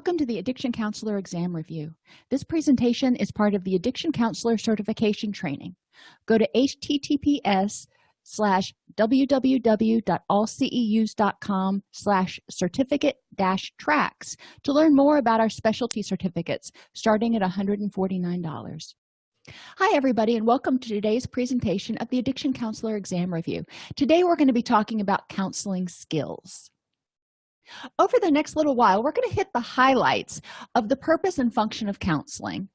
Welcome to the Addiction Counselor Exam Review. This presentation is part of the Addiction Counselor Certification Training. Go to https:/www.allceus.com/certificate-tracks to learn more about our specialty certificates starting at $149. Hi, everybody, and welcome to today's presentation of the Addiction Counselor Exam Review. Today, we're going to be talking about counseling skills. Over the next little while, we're going to hit the highlights of the purpose and function of counseling,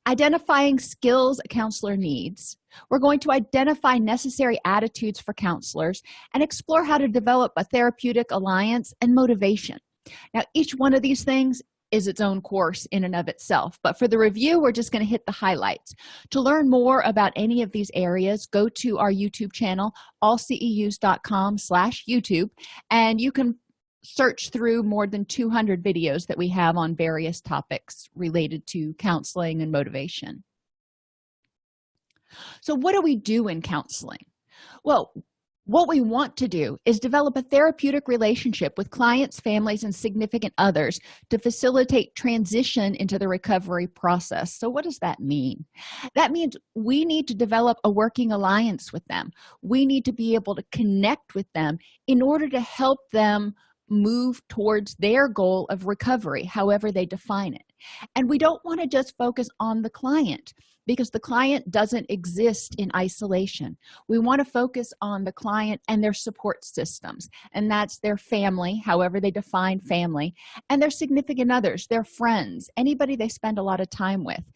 identifying skills a counselor needs. We're going to identify necessary attitudes for counselors and explore how to develop a therapeutic alliance and motivation. Now, each one of these things is its own course in and of itself, but for the review, we're just going to hit the highlights. To learn more about any of these areas, go to our YouTube channel, allceus.com/YouTube, and you can search through more than 200 videos that we have on various topics related to counseling and motivation. So what do we do in counseling? Well, what we want to do is develop a therapeutic relationship with clients, families, and significant others to facilitate transition into the recovery process. So what does that mean? That means we need to develop a working alliance with them. We need to be able to connect with them in order to help them move towards their goal of recovery, however they define it. And we don't want to just focus on the client because the client doesn't exist in isolation. We want to focus on the client and their support systems, and that's their family, however they define family, and their significant others, their friends, anybody they spend a lot of time with.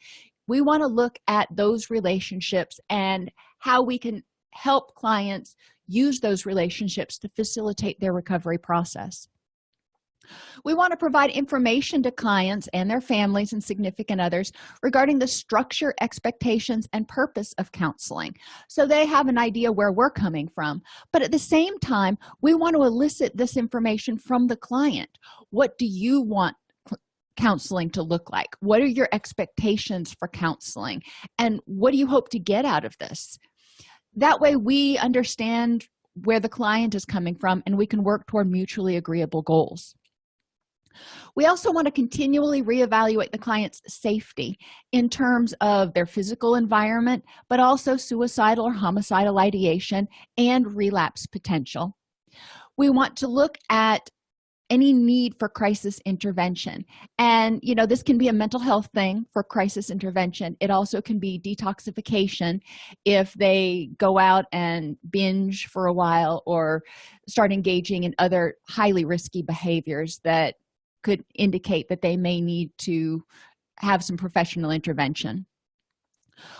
We want to look at those relationships and how we can help clients use those relationships to facilitate their recovery process. We want to provide information to clients and their families and significant others regarding the structure, expectations, and purpose of counseling, so they have an idea where we're coming from. But at the same time, we want to elicit this information from the client. What do you want counseling to look like? What are your expectations for counseling? And what do you hope to get out of this? That way we understand where the client is coming from and we can work toward mutually agreeable goals. We also want to continually reevaluate the client's safety in terms of their physical environment, but also suicidal or homicidal ideation and relapse potential. We want to look at any need for crisis intervention. And, this can be a mental health thing for crisis intervention. It also can be detoxification if they go out and binge for a while or start engaging in other highly risky behaviors that could indicate that they may need to have some professional intervention.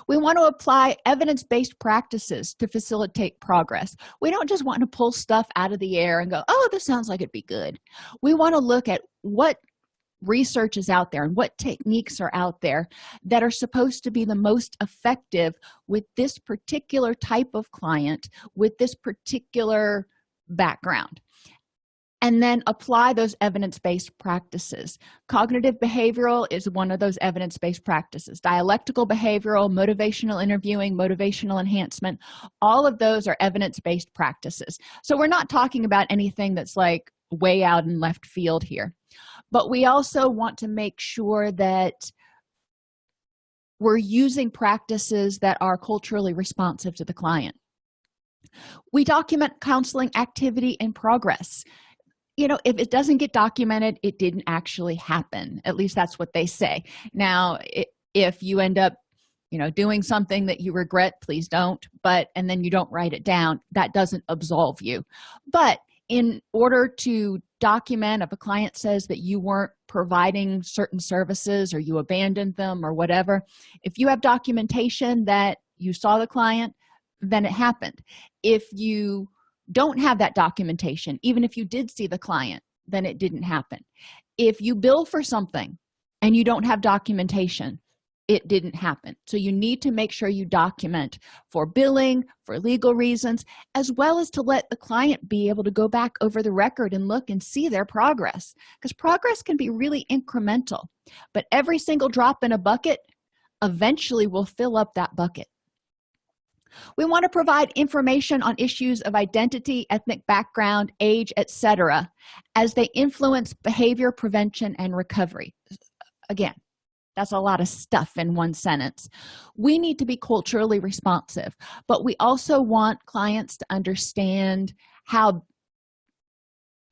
We want to apply evidence-based practices to facilitate progress. We don't just want to pull stuff out of the air and go, oh, this sounds like it'd be good. We want to look at what research is out there and what techniques are out there that are supposed to be the most effective with this particular type of client, with this particular background, and then apply those evidence-based practices. Cognitive behavioral is one of those evidence-based practices. Dialectical behavioral, motivational interviewing, motivational enhancement, all of those are evidence-based practices. So we're not talking about anything that's like way out in left field here. But we also want to make sure that we're using practices that are culturally responsive to the client. We document counseling activity in progress. If it doesn't get documented, it didn't actually happen. At least that's what they say. Now, if you end up, doing something that you regret, please don't. And then you don't write it down, that doesn't absolve you. But in order to document, if a client says that you weren't providing certain services or you abandoned them or whatever, if you have documentation that you saw the client, then it happened. If you don't have that documentation, even if you did see the client, then it didn't happen. If you bill for something and you don't have documentation, it didn't happen. So you need to make sure you document for billing, for legal reasons, as well as to let the client be able to go back over the record and look and see their progress, because progress can be really incremental, but every single drop in a bucket eventually will fill up that bucket. We want to provide information on issues of identity, ethnic background, age, etc., as they influence behavior prevention and recovery. Again, that's a lot of stuff in one sentence. We need to be culturally responsive, but we also want clients to understand how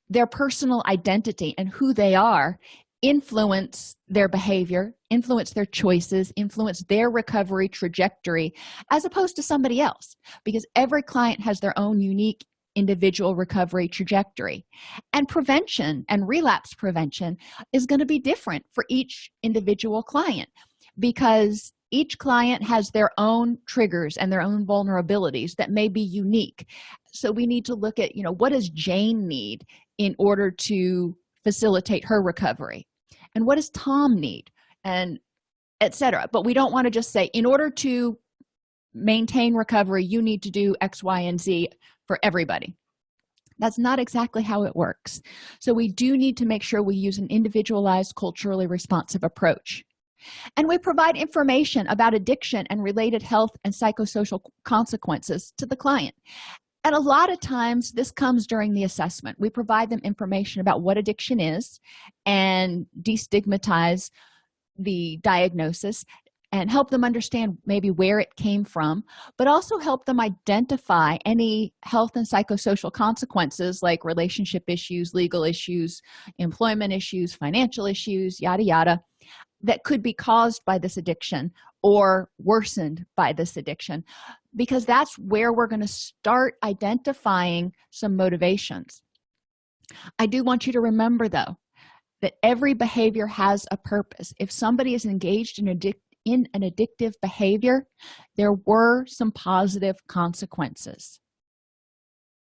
their personal identity and who they are influence their behavior, influence their choices, influence their recovery trajectory, as opposed to somebody else, because every client has their own unique individual recovery trajectory. And prevention and relapse prevention is going to be different for each individual client, because each client has their own triggers and their own vulnerabilities that may be unique. So we need to look at, what does Jane need in order to facilitate her recovery? And what does Tom need? And etc. But we don't want to just say, in order to maintain recovery, you need to do X, Y, and Z for everybody. That's not exactly how it works. So we do need to make sure we use an individualized, culturally responsive approach. And we provide information about addiction and related health and psychosocial consequences to the client. And a lot of times this comes during the assessment. We provide them information about what addiction is and destigmatize the diagnosis and help them understand maybe where it came from, but also help them identify any health and psychosocial consequences like relationship issues, legal issues, employment issues, financial issues, yada, yada, that could be caused by this addiction or worsened by this addiction, because that's where we're going to start identifying some motivations. I do want you to remember, though, that every behavior has a purpose. If somebody is engaged in an addictive behavior, there were some positive consequences.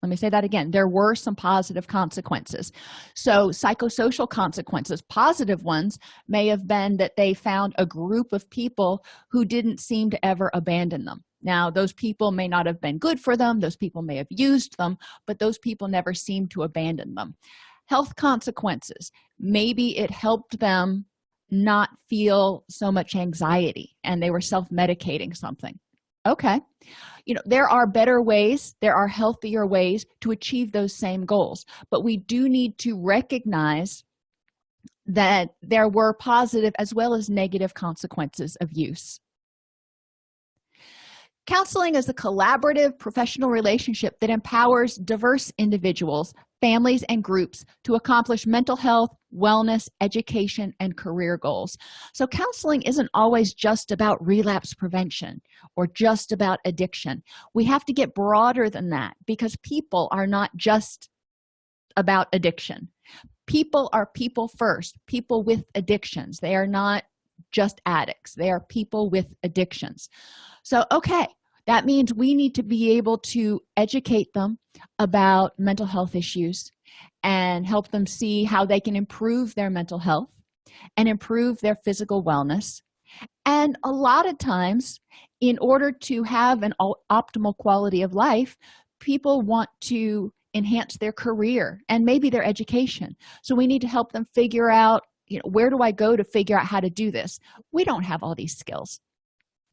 Let me say that again. There were some positive consequences. So psychosocial consequences, positive ones, may have been that they found a group of people who didn't seem to ever abandon them. Now, those people may not have been good for them. Those people may have used them, but those people never seemed to abandon them. Health consequences, maybe it helped them not feel so much anxiety and they were self-medicating something. Okay. There are better ways, there are healthier ways to achieve those same goals, but we do need to recognize that there were positive as well as negative consequences of use. Counseling is a collaborative professional relationship that empowers diverse individuals, families, and groups to accomplish mental health, wellness, education, and career goals. So counseling isn't always just about relapse prevention or just about addiction. We have to get broader than that, because people are not just about addiction. People are people first, people with addictions. They are not just addicts. They are people with addictions. So, okay, that means we need to be able to educate them about mental health issues and help them see how they can improve their mental health and improve their physical wellness. And a lot of times, in order to have an optimal quality of life, people want to enhance their career and maybe their education. So we need to help them figure out, where do I go to figure out how to do this? We don't have all these skills,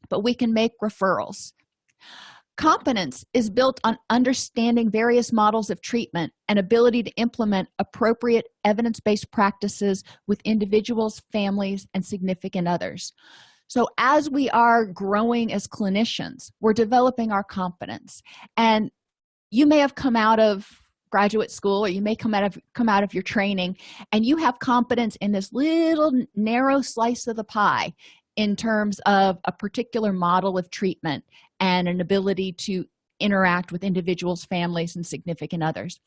but we can make referrals. Competence is built on understanding various models of treatment and ability to implement appropriate evidence-based practices with individuals, families, and significant others. So as we are growing as clinicians, we're developing our competence. And you may have come out of graduate school, or you may come out of your training, and you have competence in this little narrow slice of the pie in terms of a particular model of treatment and an ability to interact with individuals, families, and significant others.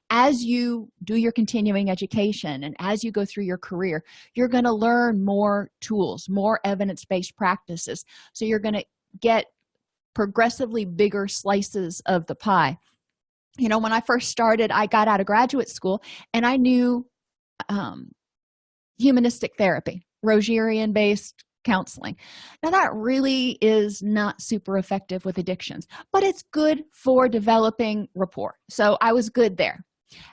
As you do your continuing education and as you go through your career, you're going to learn more tools, more evidence-based practices. So you're going to get progressively bigger slices of the pie. When I first started, I got out of graduate school and I knew humanistic therapy, Rogerian-based counseling. Now, that really is not super effective with addictions, but it's good for developing rapport. So I was good there.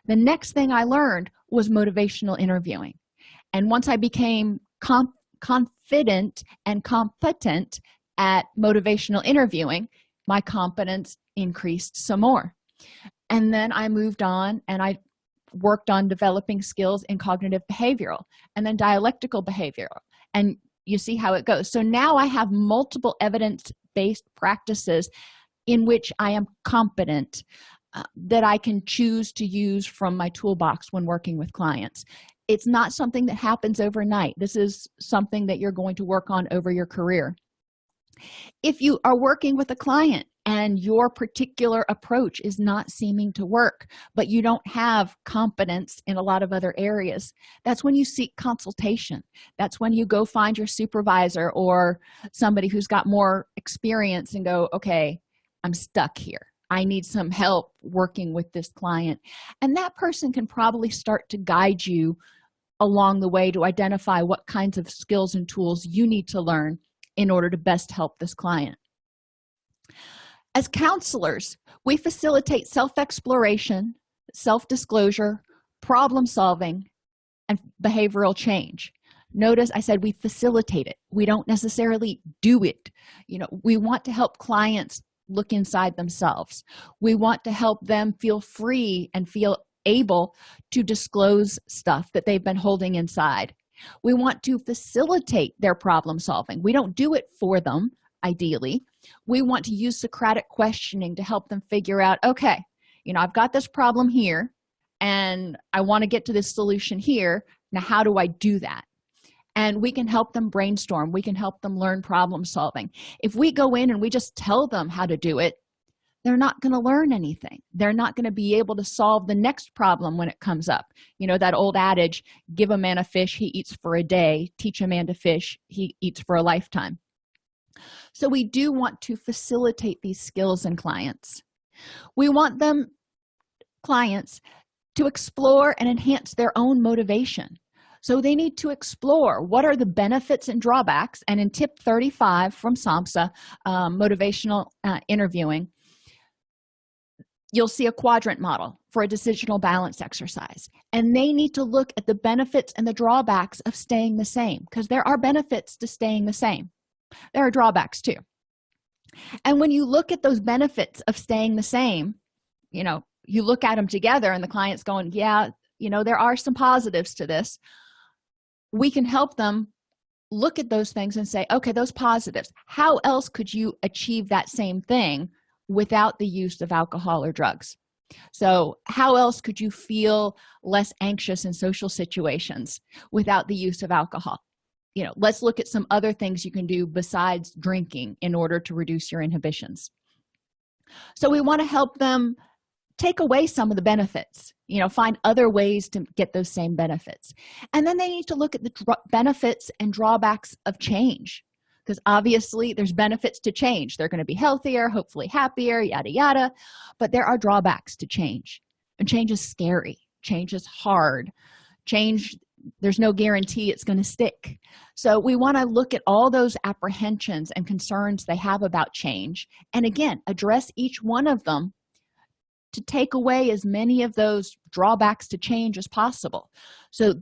The next thing I learned was motivational interviewing. And once I became confident and competent at motivational interviewing, my competence increased some more. And then I moved on and I worked on developing skills in cognitive behavioral and then dialectical behavioral. And you see how it goes. So now I have multiple evidence-based practices in which I am competent that I can choose to use from my toolbox when working with clients. It's not something that happens overnight. This is something that you're going to work on over your career. If you are working with a client and your particular approach is not seeming to work, but you don't have competence in a lot of other areas, that's when you seek consultation. That's when you go find your supervisor or somebody who's got more experience and go, okay, I'm stuck here. I need some help working with this client. And that person can probably start to guide you along the way to identify what kinds of skills and tools you need to learn in order to best help this client. As counselors, we facilitate self-exploration, self-disclosure, problem-solving, and behavioral change. Notice I said we facilitate it. We don't necessarily do it. We want to help clients look inside themselves. We want to help them feel free and feel able to disclose stuff that they've been holding inside. We want to facilitate their problem solving. We don't do it for them, ideally. We want to use Socratic questioning to help them figure out, okay, I've got this problem here and I want to get to this solution here. Now, how do I do that? And we can help them brainstorm. We can help them learn problem solving. If we go in and we just tell them how to do it, they're not going to learn anything. They're not going to be able to solve the next problem when it comes up. That old adage, give a man a fish, he eats for a day. Teach a man to fish, he eats for a lifetime. So we do want to facilitate these skills in clients. We want clients, to explore and enhance their own motivation. So they need to explore what are the benefits and drawbacks. And in tip 35 from SAMHSA, motivational interviewing, you'll see a quadrant model for a decisional balance exercise. And they need to look at the benefits and the drawbacks of staying the same, because there are benefits to staying the same. There are drawbacks too. And when you look at those benefits of staying the same, you look at them together and the client's going, yeah, there are some positives to this. We can help them look at those things and say, okay, those positives, how else could you achieve that same thing without the use of alcohol or drugs? So how else could you feel less anxious in social situations without the use of alcohol? Let's look at some other things you can do besides drinking in order to reduce your inhibitions. So we want to help them take away some of the benefits, find other ways to get those same benefits. And then they need to look at the benefits and drawbacks of change, because obviously there's benefits to change. They're going to be healthier, hopefully happier, yada, yada. But there are drawbacks to change. And change is scary. Change is hard. Change, there's no guarantee it's going to stick. So we want to look at all those apprehensions and concerns they have about change. And again, address each one of them to take away as many of those drawbacks to change as possible. So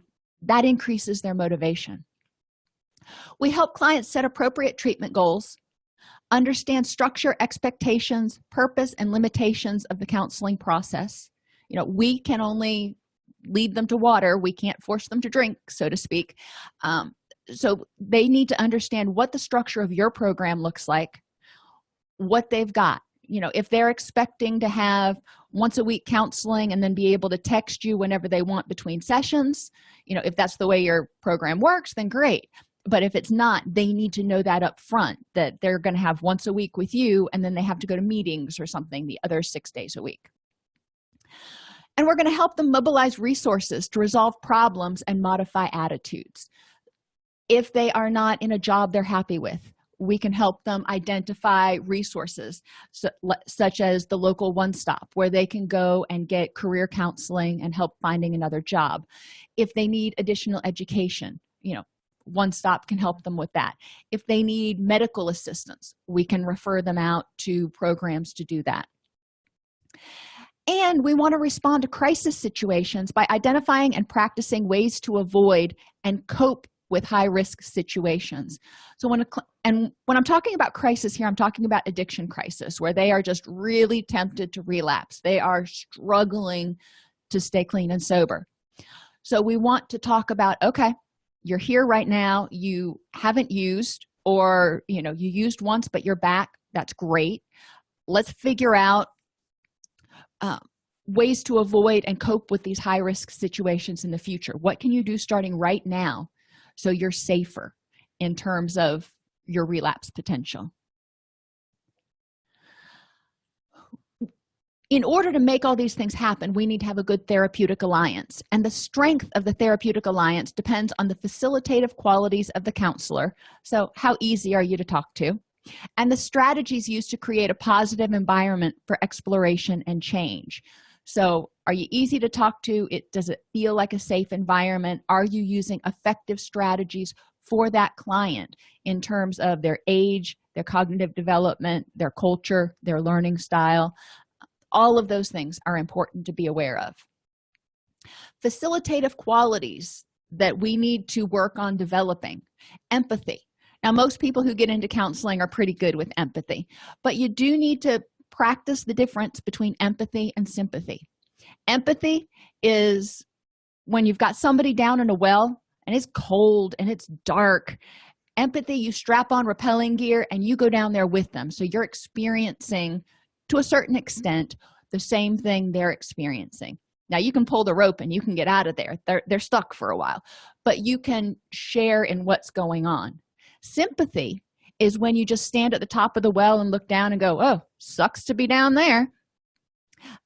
that increases their motivation. We help clients set appropriate treatment goals, understand structure, expectations, purpose, and limitations of the counseling process. We can only lead them to water. We can't force them to drink, so to speak. So they need to understand what the structure of your program looks like, what they've got. If they're expecting to have once a week counseling and then be able to text you whenever they want between sessions, if that's the way your program works, then great. But if it's not, they need to know that up front, that they're going to have once a week with you and then they have to go to meetings or something the other 6 days a week. And we're going to help them mobilize resources to resolve problems and modify attitudes. If they are not in a job they're happy with, we can help them identify resources such as the local one-stop, where they can go and get career counseling and help finding another job. If they need additional education, one stop can help them with that. If they need medical assistance, we can refer them out to programs to do that. And we want to respond to crisis situations by identifying and practicing ways to avoid and cope with high-risk situations. So when And when I'm talking about crisis here, I'm talking about addiction crisis, where they are just really tempted to relapse. They are struggling to stay clean and sober. So we want to talk about, okay, you're here right now, you haven't used, or you used once but you're back. That's great. Let's figure out ways to avoid and cope with these high-risk situations in the future. What can you do starting right now so you're safer in terms of your relapse potential? In order to make all these things happen, we need to have a good therapeutic alliance. And the strength of the therapeutic alliance depends on the facilitative qualities of the counselor. So how easy are you to talk to? And the strategies used to create a positive environment for exploration and change. So are you easy to talk to? Does it feel like a safe environment? Are you using effective strategies for that client in terms of their age, their cognitive development, their culture, their learning style? All of those things are important to be aware of. Facilitative qualities that we need to work on developing: empathy. Now, most people who get into counseling are pretty good with empathy, but you do need to practice the difference between empathy and sympathy. Empathy is when you've got somebody down in a well and it's cold and it's dark. Empathy, you strap on rappelling gear and you go down there with them. So you're experiencing, to a certain extent, the same thing they're experiencing. Now, you can pull the rope and you can get out of there. They're stuck for a while, but you can share in what's going on. Sympathy is when you just stand at the top of the well and look down and go, oh, sucks to be down there.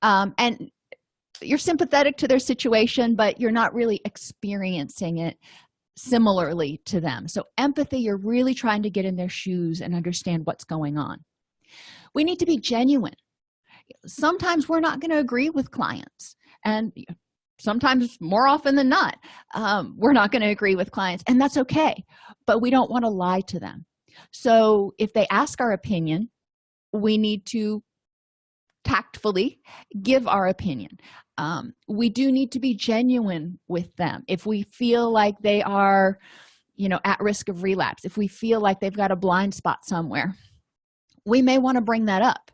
And you're sympathetic to their situation, but you're not really experiencing it similarly to them. So empathy, you're really trying to get in their shoes and understand what's going on. We need to be genuine. Sometimes we're not going to agree with clients, and sometimes, more often than not, we're not going to agree with clients, and that's okay, but we don't want to lie to them. So if they ask our opinion, we need to tactfully give our opinion. We do need to be genuine with them. If we feel like they are at risk of relapse, if we feel like they've got a blind spot somewhere, we may want to bring that up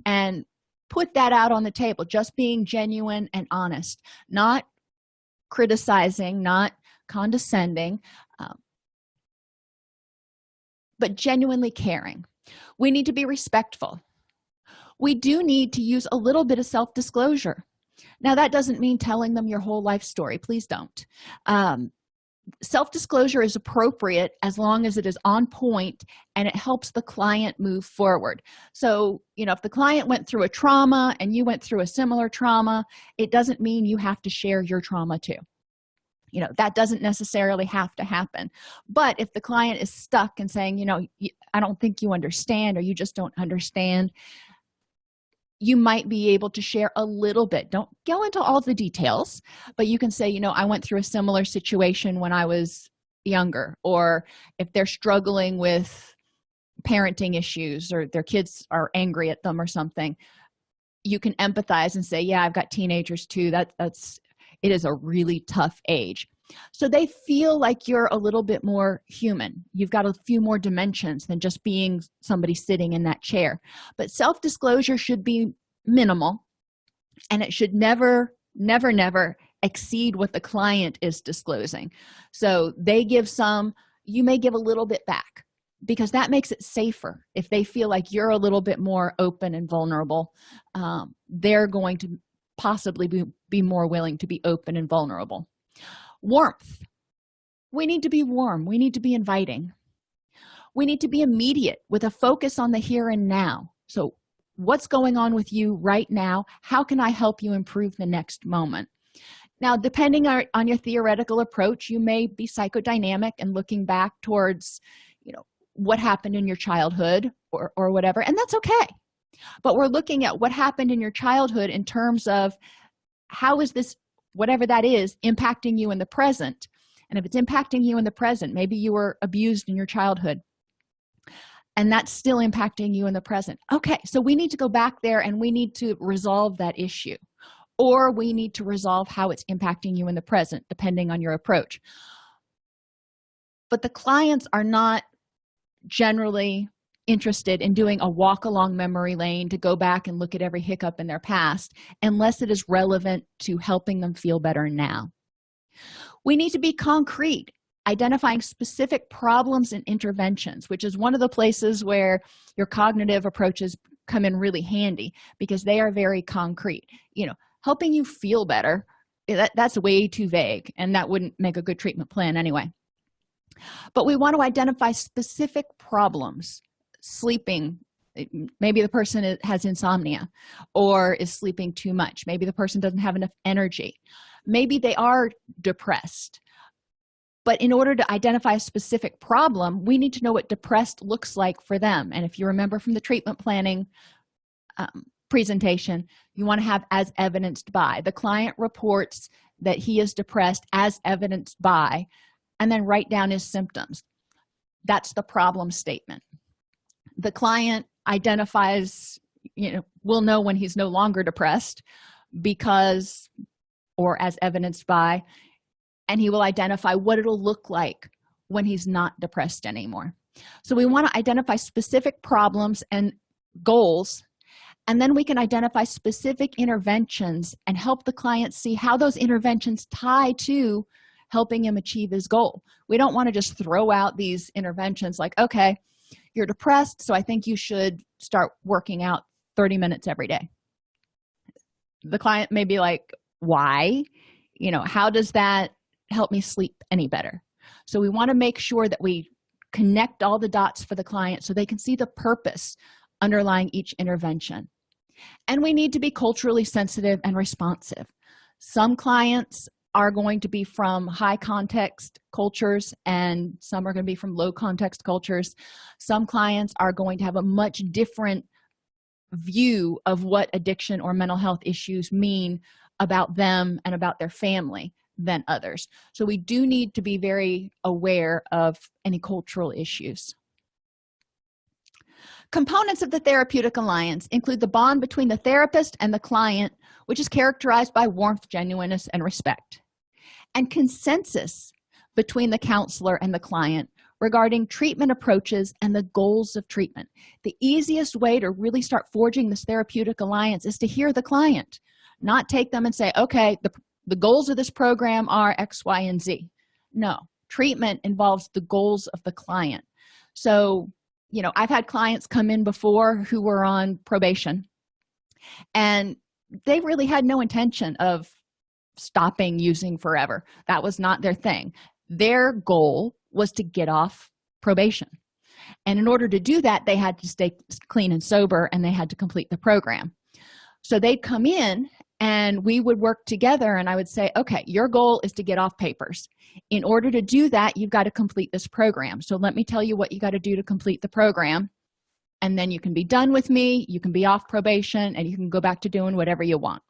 and put that out on the table. Just being genuine and honest, not criticizing, not condescending, but genuinely caring. We need to be respectful. We do need to use a little bit of self-disclosure. Now, that doesn't mean telling them your whole life story. Please don't. Self-disclosure is appropriate as long as it is on point and it helps the client move forward. So, if the client went through a trauma and you went through a similar trauma, it doesn't mean you have to share your trauma too. That doesn't necessarily have to happen. But if the client is stuck and saying, I don't think you understand, or you just don't understand, you might be able to share a little bit. Don't go into all the details, but you can say, I went through a similar situation when I was younger. Or if they're struggling with parenting issues or their kids are angry at them or something, you can empathize and say, yeah, I've got teenagers too. It is a really tough age. So they feel like you're a little bit more human. You've got a few more dimensions than just being somebody sitting in that chair. But self-disclosure should be minimal, and it should never exceed what the client is disclosing. So they give some, you may give a little bit back, because that makes it safer. If they feel like you're a little bit more open and vulnerable, they're going to possibly be more willing to be open and vulnerable. Warmth. We need to be warm. We need to be inviting. We need to be immediate with a focus on the here and now. So what's going on with you right now? How can I help you improve the next moment? Now, depending on your theoretical approach, you may be psychodynamic and looking back towards, what happened in your childhood or whatever, and that's okay. But we're looking at what happened in your childhood in terms of how is this, whatever that is, impacting you in the present. And if it's impacting you in the present, maybe you were abused in your childhood and that's still impacting you in the present. Okay, so we need to go back there and we need to resolve that issue, or we need to resolve how it's impacting you in the present, depending on your approach. But the clients are not generally interested in doing a walk along memory lane to go back and look at every hiccup in their past unless it is relevant to helping them feel better now. We need to be concrete, identifying specific problems and interventions, which is one of the places where your cognitive approaches come in really handy because they are very concrete. Helping you feel better, that's way too vague, and that wouldn't make a good treatment plan anyway. But we want to identify specific problems. Sleeping, maybe the person has insomnia or is sleeping too much. Maybe the person doesn't have enough energy. Maybe they are depressed. But in order to identify a specific problem, we need to know what depressed looks like for them. And if you remember from the treatment planning presentation, you want to have as evidenced by. The client reports that he is depressed as evidenced by, and then write down his symptoms. That's the problem statement. The client identifies, will know when he's no longer depressed because, or as evidenced by, and he will identify what it'll look like when he's not depressed anymore. So we want to identify specific problems and goals, and then we can identify specific interventions and help the client see how those interventions tie to helping him achieve his goal. We don't want to just throw out these interventions like, okay, you're depressed, so I think you should start working out 30 minutes every day. The client may be like, why? How does that help me sleep any better? So we want to make sure that we connect all the dots for the client so they can see the purpose underlying each intervention. And we need to be culturally sensitive and responsive. Some clients are going to be from high context cultures and some are going to be from low context cultures. Some clients are going to have a much different view of what addiction or mental health issues mean about them and about their family than others. So we do need to be very aware of any cultural issues. Components of the Therapeutic Alliance include the bond between the therapist and the client, which is characterized by warmth, genuineness, and respect, and consensus between the counselor and the client regarding treatment approaches and the goals of treatment. The easiest way to really start forging this Therapeutic Alliance is to hear the client, not take them and say, okay, the goals of this program are X, Y, and Z. No, treatment involves the goals of the client. So, I've had clients come in before who were on probation, and they really had no intention of stopping using forever. That was not their thing. Their goal was to get off probation. And in order to do that, they had to stay clean and sober, and they had to complete the program. So they'd come in and we would work together, and I would say, okay, your goal is to get off papers. In order to do that, you've got to complete this program. So let me tell you what you got to do to complete the program, and then you can be done with me, you can be off probation, and you can go back to doing whatever you want.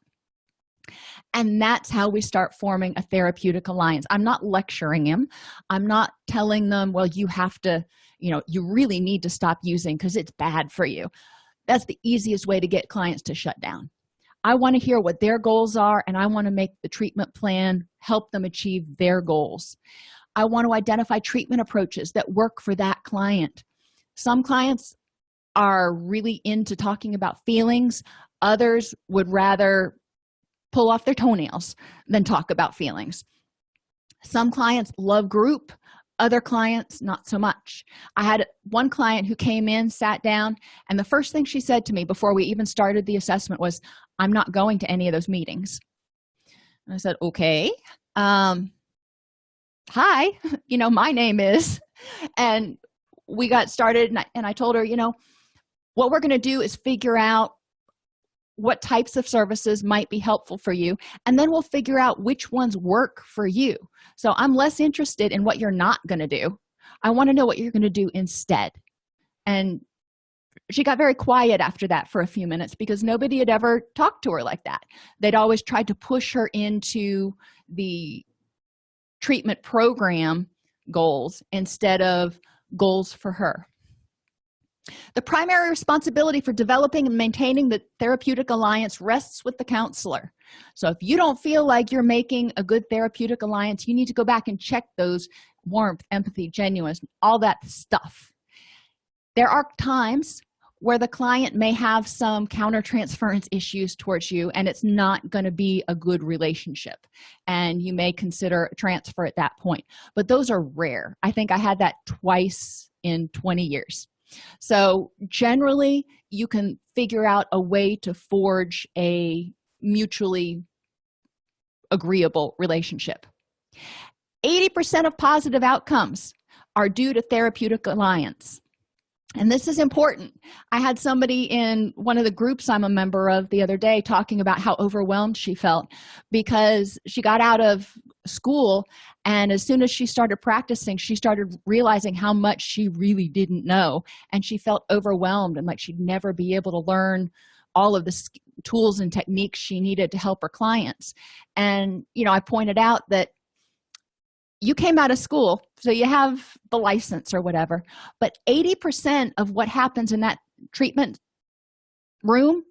And that's how we start forming a Therapeutic Alliance. I'm not lecturing him. I'm not telling them, well, you have to, you really need to stop using because it's bad for you. That's the easiest way to get clients to shut down. I want to hear what their goals are, and I want to make the treatment plan help them achieve their goals. I want to identify treatment approaches that work for that client. Some clients are really into talking about feelings. Others would rather pull off their toenails than talk about feelings. Some clients love group. Other clients, not so much. I had one client who came in, sat down, and the first thing she said to me before we even started the assessment was, I'm not going to any of those meetings. And I said, okay. Hi, my name is, and we got started, and I told her, what we're going to do is figure out what types of services might be helpful for you, and then we'll figure out which ones work for you. So I'm less interested in what you're not going to do. I want to know what you're going to do instead. And she got very quiet after that for a few minutes because nobody had ever talked to her like that. They'd always tried to push her into the treatment program goals instead of goals for her. The primary responsibility for developing and maintaining the Therapeutic Alliance rests with the counselor. So if you don't feel like you're making a good Therapeutic Alliance, you need to go back and check those warmth, empathy, genuineness, all that stuff. There are times where the client may have some countertransference issues towards you, and it's not going to be a good relationship, and you may consider a transfer at that point. But those are rare. I think I had that twice in 20 years. So generally, you can figure out a way to forge a mutually agreeable relationship. 80% of positive outcomes are due to Therapeutic Alliance. And this is important. I had somebody in one of the groups I'm a member of the other day talking about how overwhelmed she felt because she got out of school, and as soon as she started practicing, she started realizing how much she really didn't know, and she felt overwhelmed and like she'd never be able to learn all of the tools and techniques she needed to help her clients. And I pointed out that you came out of school, so you have the license or whatever, but 80% of what happens in that treatment room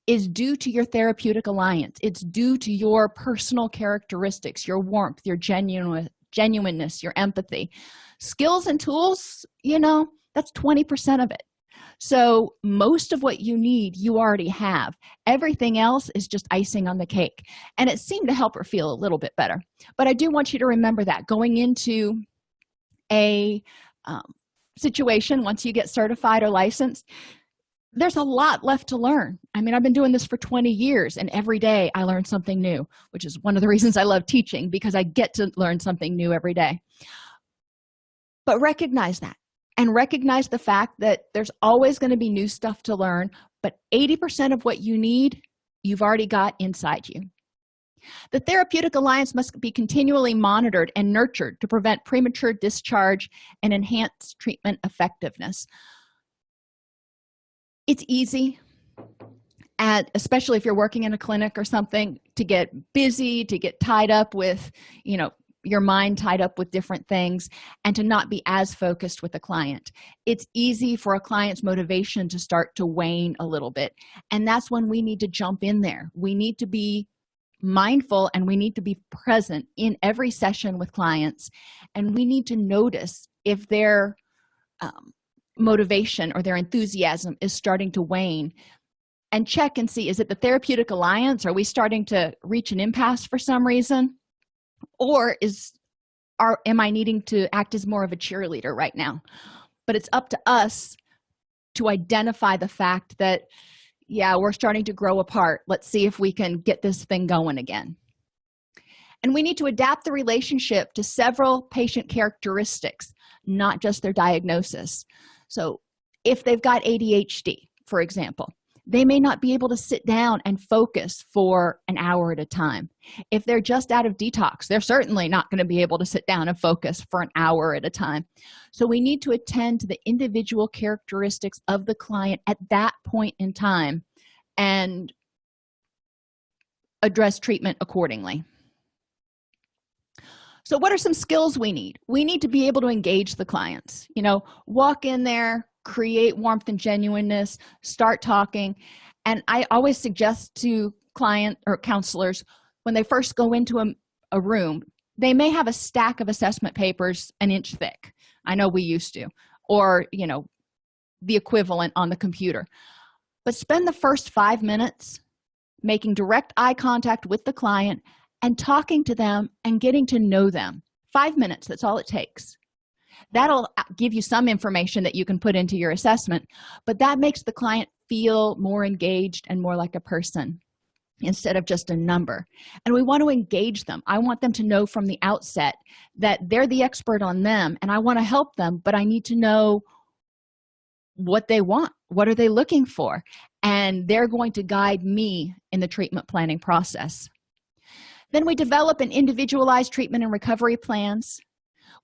is due to your Therapeutic Alliance. It's due to your personal characteristics, your warmth, your genuineness, your empathy. Skills and tools, that's 20% of it. So most of what you need, you already have. Everything else is just icing on the cake. And it seemed to help her feel a little bit better. But I do want you to remember that going into a situation, once you get certified or licensed, there's a lot left to learn. I mean, I've been doing this for 20 years, and every day I learn something new, which is one of the reasons I love teaching, because I get to learn something new every day. But recognize that. And recognize the fact that there's always going to be new stuff to learn, but 80% of what you need, you've already got inside you. The Therapeutic Alliance must be continually monitored and nurtured to prevent premature discharge and enhance treatment effectiveness. It's easy, especially if you're working in a clinic or something, to get busy, to get tied up with, your mind tied up with different things, and to not be as focused with the client. It's easy for a client's motivation to start to wane a little bit, and that's when we need to jump in there. We need to be mindful, and we need to be present in every session with clients, and we need to notice if their motivation or their enthusiasm is starting to wane, and check and see, is it the Therapeutic Alliance? Are we starting to reach an impasse for some reason? Or am I needing to act as more of a cheerleader right now? But it's up to us to identify the fact that, yeah, we're starting to grow apart. Let's see if we can get this thing going again. And we need to adapt the relationship to several patient characteristics, not just their diagnosis. So if they've got ADHD, for example, they may not be able to sit down and focus for an hour at a time. If they're just out of detox, they're certainly not going to be able to sit down and focus for an hour at a time. So we need to attend to the individual characteristics of the client at that point in time and address treatment accordingly. So what are some skills we need? We need to be able to engage the clients. Walk in there, create warmth and genuineness, start talking. And I always suggest to client or counselors, when they first go into a room, they may have a stack of assessment papers an inch thick. I know we used to, or the equivalent on the computer. But spend the first 5 minutes making direct eye contact with the client and talking to them and getting to know them. 5 minutes, that's all it takes. That'll give you some information that you can put into your assessment, but that makes the client feel more engaged and more like a person instead of just a number. And we want to engage them. I want them to know from the outset that they're the expert on them, and I want to help them, but I need to know what they want. What are they looking for? And they're going to guide me in the treatment planning process. Then we develop an individualized treatment and recovery plans.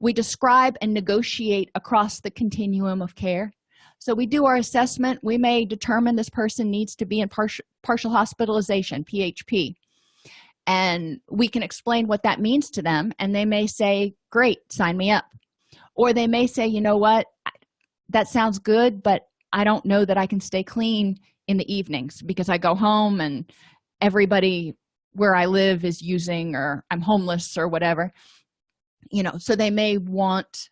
We describe and negotiate across the continuum of care. So we do our assessment. We may determine this person needs to be in partial hospitalization, PHP. And we can explain what that means to them. And they may say, great, sign me up. Or they may say, you know what, that sounds good, but I don't know that I can stay clean in the evenings because I go home and everybody where I live is using, or I'm homeless or whatever. So they may want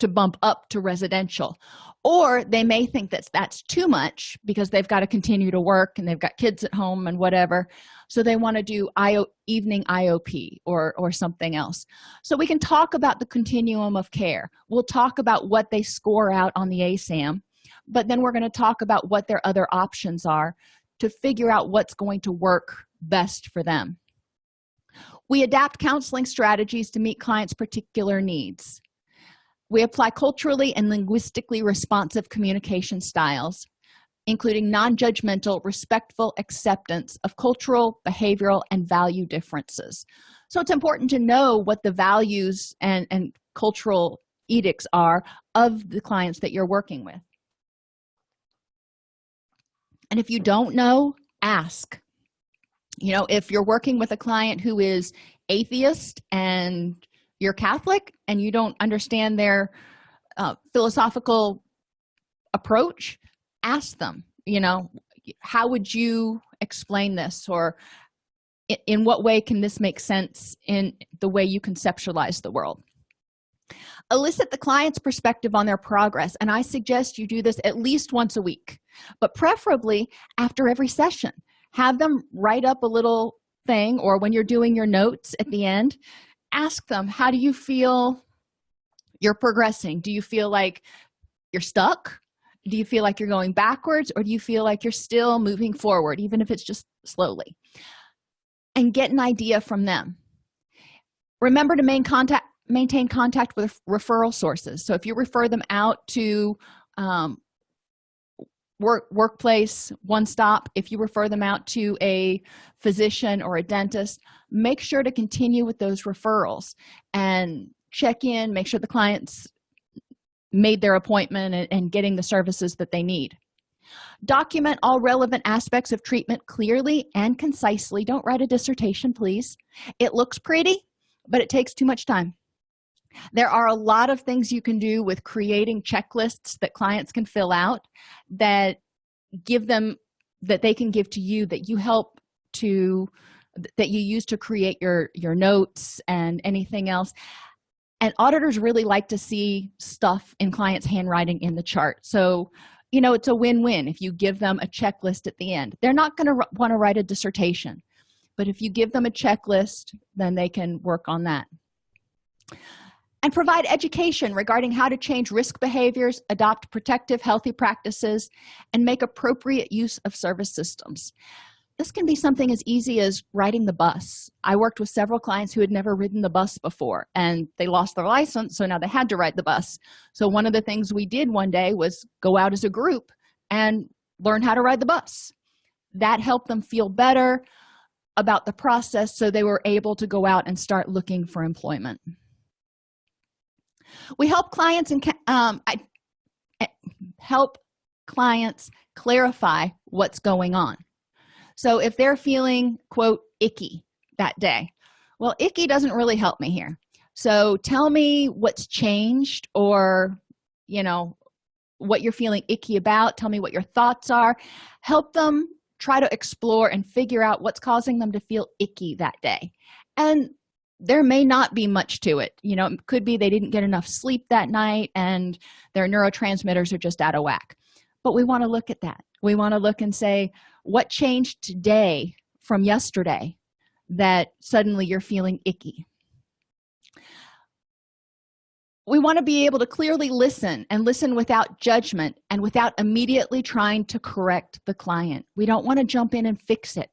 to bump up to residential. Or they may think that that's too much because they've got to continue to work and they've got kids at home and whatever. So they want to do evening IOP or something else. So we can talk about the continuum of care. We'll talk about what they score out on the ASAM, but then we're going to talk about what their other options are to figure out what's going to work best for them. We adapt counseling strategies to meet clients' particular needs. We apply culturally and linguistically responsive communication styles, including non-judgmental, respectful acceptance of cultural, behavioral, and value differences. So it's important to know what the values and cultural edicts are of the clients that you're working with. And if you don't know, ask. If you're working with a client who is atheist and you're Catholic and you don't understand their philosophical approach, ask them, how would you explain this? Or in what way can this make sense in the way you conceptualize the world? Elicit the client's perspective on their progress, and I suggest you do this at least once a week, but preferably after every session. Have them write up a little thing, or when you're doing your notes at the end, ask them, how do you feel you're progressing? Do you feel like you're stuck? Do you feel like you're going backwards, or do you feel like you're still moving forward, even if it's just slowly? And get an idea from them. Remember to maintain contact with referral sources. So if you refer them out to workplace one stop, if you refer them out to a physician or a dentist, make sure to continue with those referrals and check in, make sure the clients made their appointment and getting the services that they need. Document all relevant aspects of treatment clearly and concisely. Don't write a dissertation, please. It looks pretty, but it takes too much time. There are a lot of things you can do with creating checklists that clients can fill out that they can give to you, that you use to create your notes and anything else. And auditors really like to see stuff in clients' handwriting in the chart. So it's a win-win if you give them a checklist at the end. They're not going to want to write a dissertation, but if you give them a checklist, then they can work on that. And provide education regarding how to change risk behaviors, adopt protective, healthy practices, and make appropriate use of service systems. This can be something as easy as riding the bus. I worked with several clients who had never ridden the bus before, and they lost their license, so now they had to ride the bus. So one of the things we did one day was go out as a group and learn how to ride the bus. That helped them feel better about the process, so they were able to go out and start looking for employment. We help clients clarify what's going on. So if they're feeling, quote, icky that day, well, icky doesn't really help me here. So tell me what's changed, or, what you're feeling icky about. Tell me what your thoughts are. Help them try to explore and figure out what's causing them to feel icky that day. And there may not be much to it. It could be they didn't get enough sleep that night and their neurotransmitters are just out of whack. But we want to look at that. We want to look and say, what changed today from yesterday that suddenly you're feeling icky? We want to be able to clearly listen, and listen without judgment and without immediately trying to correct the client. We don't want to jump in and fix it.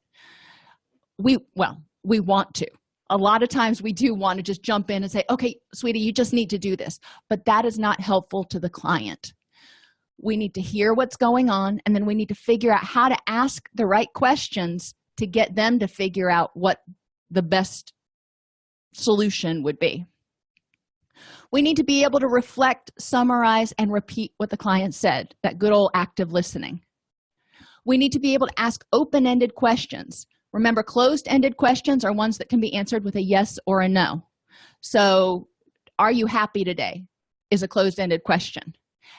We want to. A lot of times we do want to just jump in and say, okay, sweetie, you just need to do this. But that is not helpful to the client. We need to hear what's going on, and then we need to figure out how to ask the right questions to get them to figure out what the best solution would be. We need to be able to reflect, summarize, and repeat what the client said, that good old active listening. We need to be able to ask open-ended questions. Remember, closed-ended questions are ones that can be answered with a yes or a no. So, are you happy today is a closed-ended question.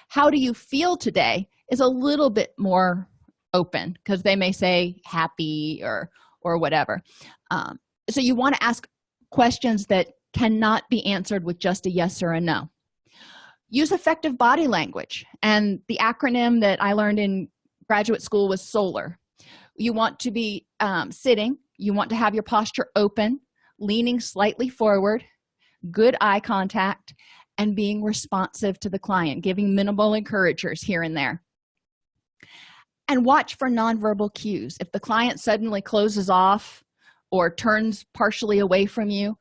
How do you feel today is a little bit more open, because they may say happy or whatever. So you want to ask questions that cannot be answered with just a yes or a no. Use effective body language. And the acronym that I learned in graduate school was SOLAR. You want to be sitting. You want to have your posture open, leaning slightly forward, good eye contact, and being responsive to the client, giving minimal encouragers here and there. And watch for nonverbal cues. If the client suddenly closes off or turns partially away from you,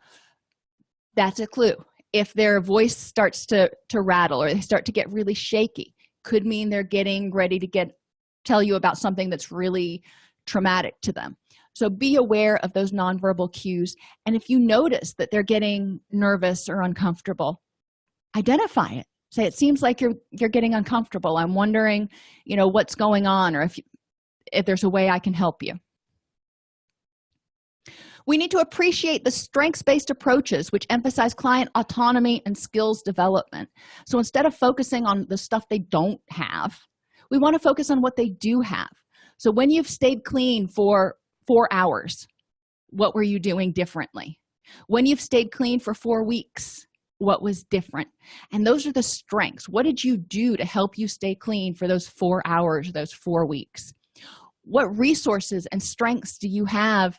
that's a clue. If their voice starts to rattle or they start to get really shaky, could mean they're getting ready to tell you about something that's really traumatic to them. So be aware of those nonverbal cues. And if you notice that they're getting nervous or uncomfortable, identify it. Say, it seems like you're getting uncomfortable. I'm wondering, what's going on, or if there's a way I can help you. We need to appreciate the strengths-based approaches which emphasize client autonomy and skills development. So instead of focusing on the stuff they don't have, we want to focus on what they do have. So when you've stayed clean for 4 hours, what were you doing differently? When you've stayed clean for 4 weeks, what was different? And those are the strengths. What did you do to help you stay clean for those 4 hours, those 4 weeks? What resources and strengths do you have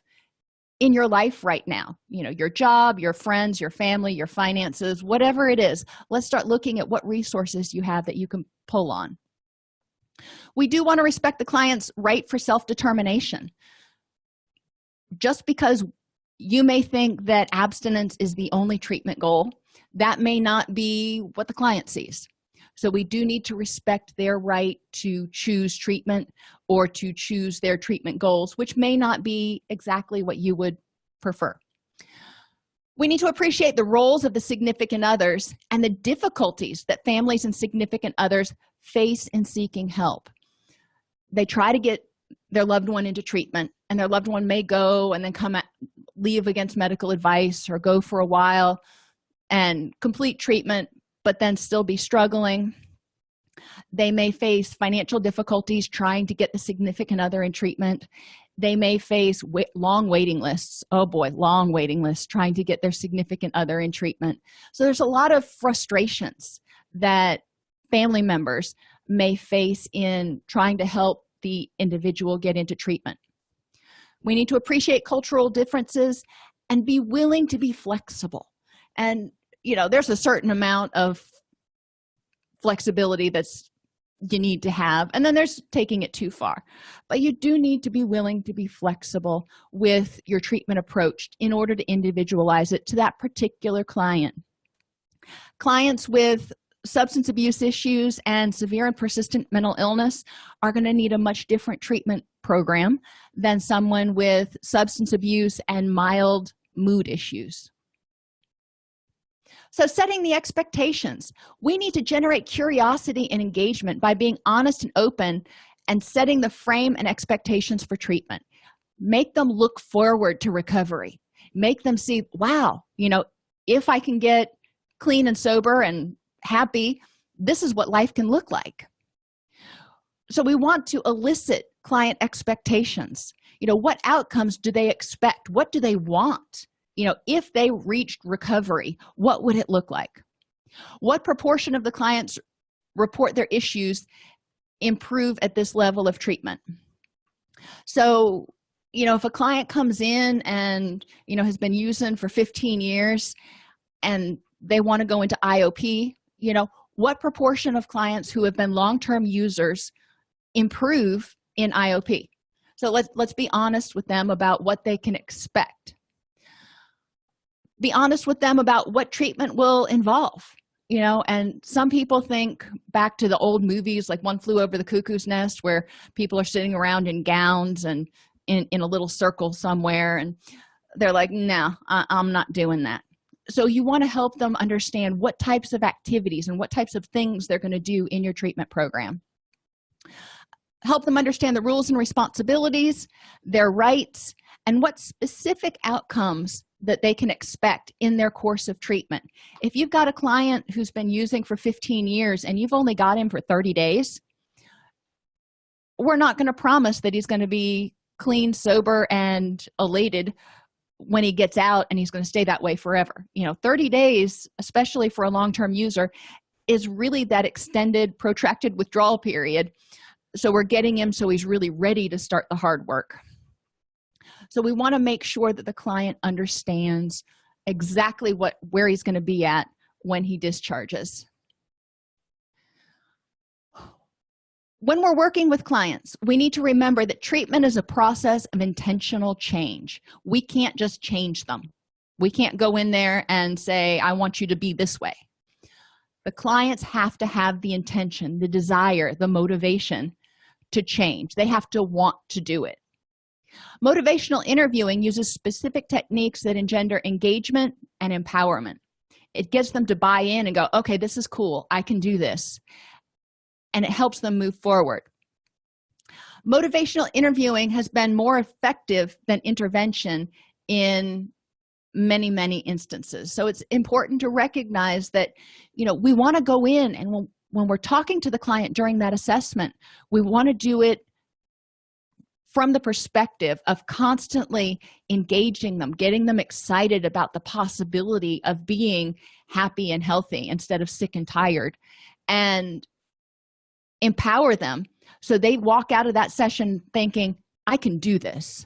in your life right now? Your job, your friends, your family, your finances, whatever it is. Let's start looking at what resources you have that you can pull on. We do want to respect the client's right for self-determination. Just because you may think that abstinence is the only treatment goal, that may not be what the client sees. So we do need to respect their right to choose treatment or to choose their treatment goals, which may not be exactly what you would prefer. We need to appreciate the roles of the significant others and the difficulties that families and significant others face in seeking help. They try to get their loved one into treatment, and their loved one may go and then leave against medical advice, or go for a while and complete treatment but then still be struggling. They may face financial difficulties trying to get the significant other in treatment. They may face long waiting lists. Oh boy, long waiting lists trying to get their significant other in treatment. So there's a lot of frustrations that family members may face in trying to help the individual get into treatment. We need to appreciate cultural differences and be willing to be flexible. And there's a certain amount of flexibility that's you need to have, and then there's taking it too far. But you do need to be willing to be flexible with your treatment approach in order to individualize it to that particular client. Clients with substance abuse issues and severe and persistent mental illness are going to need a much different treatment program than someone with substance abuse and mild mood issues. So setting the expectations. We need to generate curiosity and engagement by being honest and open and setting the frame and expectations for treatment. Make them look forward to recovery. Make them see, wow, if I can get clean and sober and happy, this is what life can look like. So we want to elicit client expectations. What outcomes do they expect? What do they want? If they reached recovery, what would it look like? What proportion of the clients report their issues improve at this level of treatment? So, if a client comes in and, has been using for 15 years and they want to go into IOP, what proportion of clients who have been long-term users improve in IOP? So let's be honest with them about what they can expect. Be honest with them about what treatment will involve, and some people think back to the old movies like One Flew Over the Cuckoo's Nest, where people are sitting around in gowns and in a little circle somewhere, and they're like, no, I'm not doing that. So you want to help them understand what types of activities and what types of things they're going to do in your treatment program. Help them understand the rules and responsibilities, their rights, and what specific outcomes that they can expect in their course of treatment. If you've got a client who's been using for 15 years and you've only got him for 30 days, we're not going to promise that he's going to be clean, sober, and elated when he gets out and he's going to stay that way forever. 30 days, especially for a long-term user, is really that extended, protracted withdrawal period. So we're getting him so he's really ready to start the hard work. So we want to make sure that the client understands exactly where he's going to be at when he discharges. When we're working with clients, we need to remember that treatment is a process of intentional change. We can't just change them. We can't go in there and say, I want you to be this way. The clients have to have the intention, the desire, the motivation to change. They have to want to do it. Motivational interviewing uses specific techniques that engender engagement and empowerment. It gets them to buy in and go, okay, this is cool. I can do this. And it helps them move forward. Motivational interviewing has been more effective than intervention in many, many instances. So it's important to recognize that, we want to go in, and when we're talking to the client during that assessment, we want to do it from the perspective of constantly engaging them, getting them excited about the possibility of being happy and healthy instead of sick and tired, and empower them so they walk out of that session thinking, I can do this.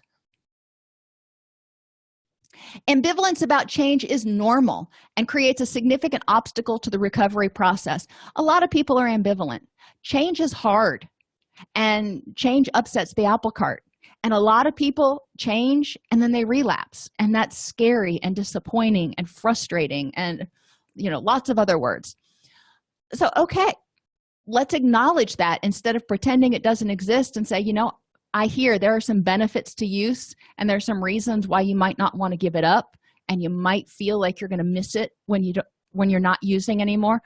Ambivalence about change is normal and creates a significant obstacle to the recovery process. A lot of people are ambivalent. Change is hard, and change upsets the apple cart. And a lot of people change and then they relapse, and that's scary and disappointing and frustrating and, lots of other words. So, okay, let's acknowledge that instead of pretending it doesn't exist and say, I hear there are some benefits to use, and there's some reasons why you might not want to give it up, and you might feel like you're going to miss it when you're not using anymore.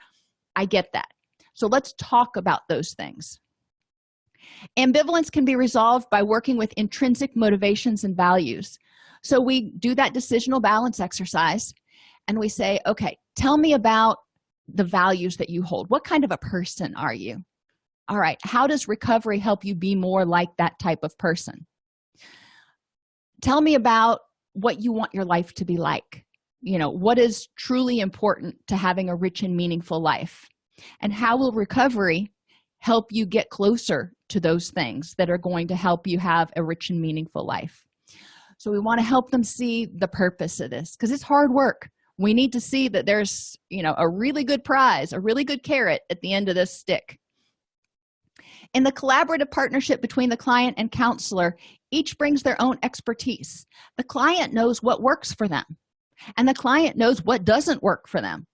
I get that. So let's talk about those things. Ambivalence can be resolved by working with intrinsic motivations and values. So we do that decisional balance exercise, and we say, okay, tell me about the values that you hold. What kind of a person are you? All right, how does recovery help you be more like that type of person? Tell me about what you want your life to be like. What is truly important to having a rich and meaningful life? And how will recovery help you get closer to those things that are going to help you have a rich and meaningful life? So we want to help them see the purpose of this, because it's hard work. We need to see that there's, a really good prize, a really good carrot at the end of this stick. In the collaborative partnership between the client and counselor, each brings their own expertise. The client knows what works for them, and the client knows what doesn't work for them.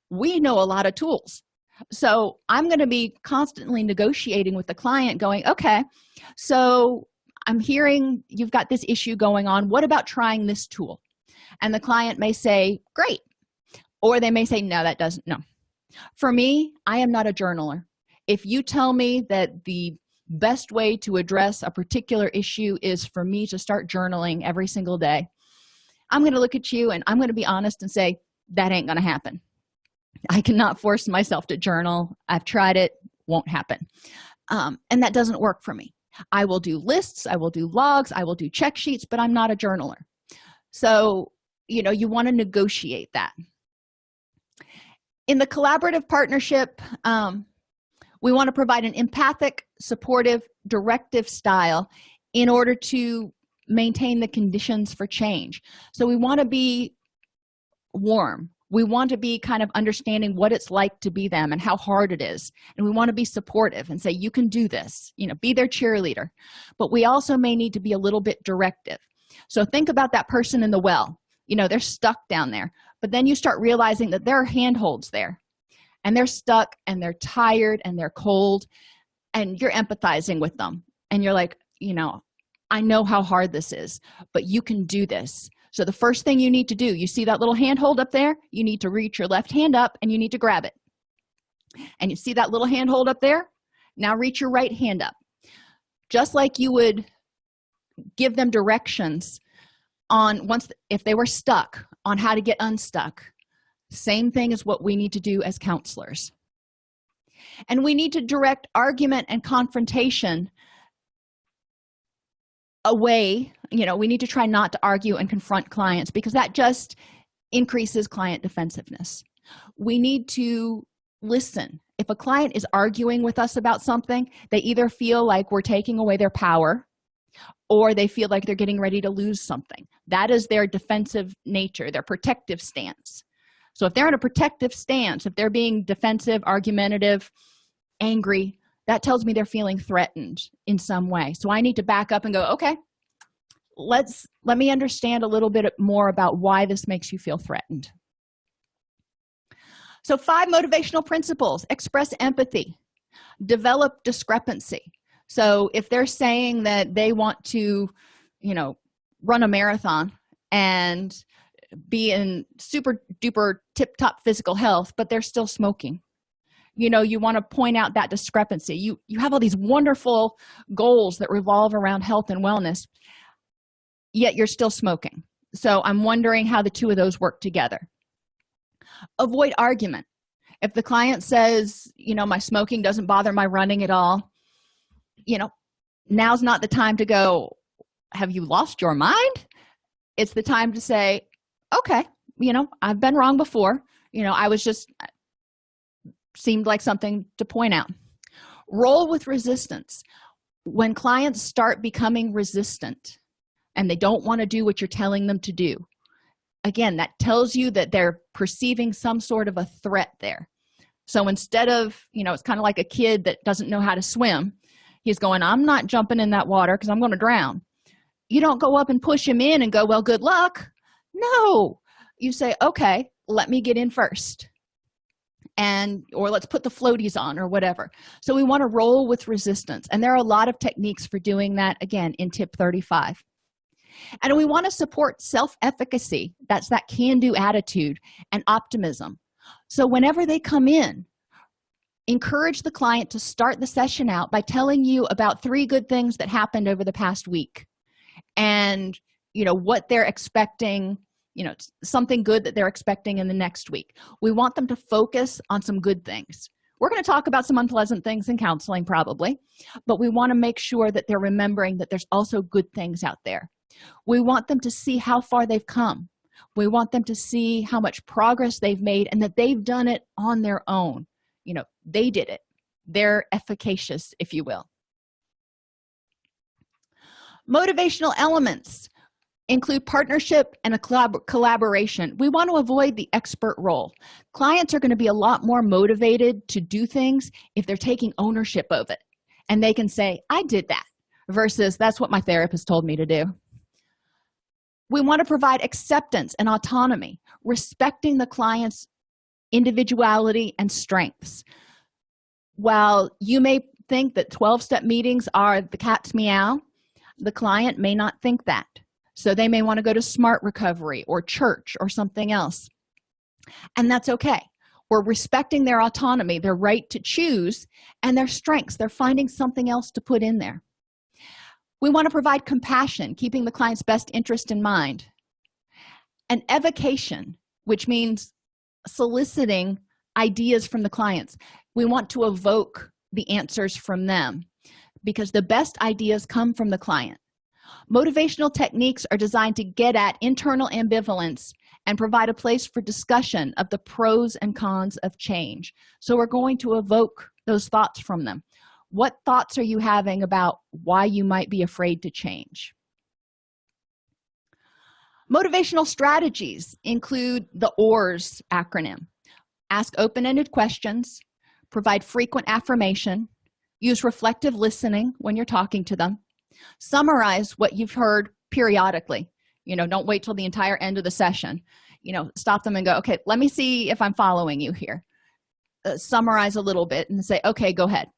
We know a lot of tools. So I'm going to be constantly negotiating with the client going, okay, so I'm hearing you've got this issue going on. What about trying this tool? And the client may say, great. Or they may say, no, that doesn't. No. For me, I am not a journaler. If you tell me that the best way to address a particular issue is for me to start journaling every single day, I'm going to look at you and I'm going to be honest and say, that ain't going to happen. I cannot force myself to journal. I've tried it, won't happen. And that doesn't work for me. I will do lists, I will do logs, I will do check sheets, but I'm not a journaler. So, you want to negotiate that. In the collaborative partnership, we want to provide an empathic, supportive, directive style in order to maintain the conditions for change. So we want to be warm. We want to be kind of understanding what it's like to be them and how hard it is. And we want to be supportive and say, you can do this, be their cheerleader. But we also may need to be a little bit directive. So think about that person in the well. They're stuck down there. But then you start realizing that there are handholds there. And they're stuck and they're tired and they're cold. And you're empathizing with them. And you're like, I know how hard this is, but you can do this. So the first thing you need to do, you see that little handhold up there? You need to reach your left hand up and you need to grab it. And you see that little handhold up there? Now reach your right hand up. Just like you would give them directions on if they were stuck, on how to get unstuck. Same thing as what we need to do as counselors. And we need to direct argument and confrontation away. We need to try not to argue and confront clients, because that just increases client defensiveness. We need to listen. If a client is arguing with us about something, they either feel like we're taking away their power or they feel like they're getting ready to lose something. That is their defensive nature, their protective stance. So if they're in a protective stance, if they're being defensive, argumentative, angry, that tells me they're feeling threatened in some way. So I need to back up and go, okay, let me understand a little bit more about why this makes you feel threatened. So 5 motivational principles: express empathy, develop discrepancy. So if they're saying that they want to, run a marathon and be in super duper tip top physical health, but they're still smoking, you want to point out that discrepancy. You have all these wonderful goals that revolve around health and wellness, yet you're still smoking. So I'm wondering how the two of those work together. Avoid argument. If the client says, my smoking doesn't bother my running at all, now's not the time to go, have you lost your mind? It's the time to say, okay, I've been wrong before. I was just seemed like something to point out. Roll with resistance. When clients start becoming resistant and they don't want to do what you're telling them to do, again, that tells you that they're perceiving some sort of a threat there. So instead of, it's kind of like a kid that doesn't know how to swim. He's going, I'm not jumping in that water because I'm going to drown. You don't go up and push him in and go, well, good luck. No. You say, okay, let me get in first. Or let's put the floaties on or whatever. So we want to roll with resistance. And there are a lot of techniques for doing that, again, in tip 35. And we want to support self-efficacy. That's that can-do attitude and optimism. So whenever they come in, encourage the client to start the session out by telling you about 3 good things that happened over the past week and, what they're expecting, something good that they're expecting in the next week. We want them to focus on some good things. We're going to talk about some unpleasant things in counseling probably, but we want to make sure that they're remembering that there's also good things out there. We want them to see how far they've come. We want them to see how much progress they've made and that they've done it on their own. They did it. They're efficacious, if you will. Motivational elements include partnership and a collaboration. We want to avoid the expert role. Clients are going to be a lot more motivated to do things if they're taking ownership of it. And they can say, I did that, versus that's what my therapist told me to do. We want to provide acceptance and autonomy, respecting the client's individuality and strengths. While you may think that 12-step meetings are the cat's meow, the client may not think that. So they may want to go to SMART recovery or church or something else. And that's okay. We're respecting their autonomy, their right to choose, and their strengths. They're finding something else to put in there. We want to provide compassion, keeping the client's best interest in mind. And evocation, which means soliciting ideas from the clients. We want to evoke the answers from them because the best ideas come from the client. Motivational techniques are designed to get at internal ambivalence and provide a place for discussion of the pros and cons of change. So we're going to evoke those thoughts from them. What thoughts are you having about why you might be afraid to change? Motivational strategies include the OARS acronym. Ask open-ended questions, provide frequent affirmation, use reflective listening when you're talking to them, summarize what you've heard periodically. Don't wait till the entire end of the session. Stop them and go, okay, let me see if I'm following you here. Summarize a little bit and say, okay, go ahead.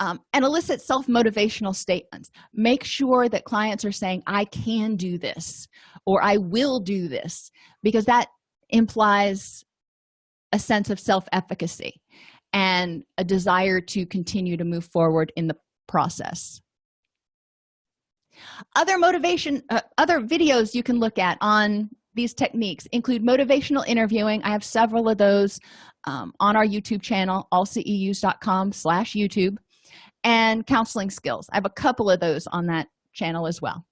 And elicit self-motivational statements. Make sure that clients are saying, I can do this, or I will do this, because that implies a sense of self-efficacy and a desire to continue to move forward in the process. Other videos you can look at on these techniques include motivational interviewing. I have several of those on our YouTube channel, allceus.com/YouTube, and counseling skills. I have a couple of those on that channel as well.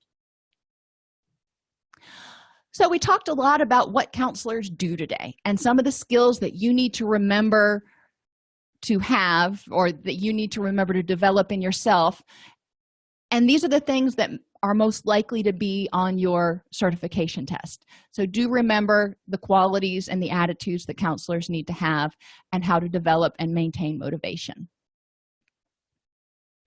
So we talked a lot about what counselors do today and some of the skills that you need to remember to have, or that you need to remember to develop in yourself. And these are the things that are most likely to be on your certification test. So do remember the qualities and the attitudes that counselors need to have and how to develop and maintain motivation.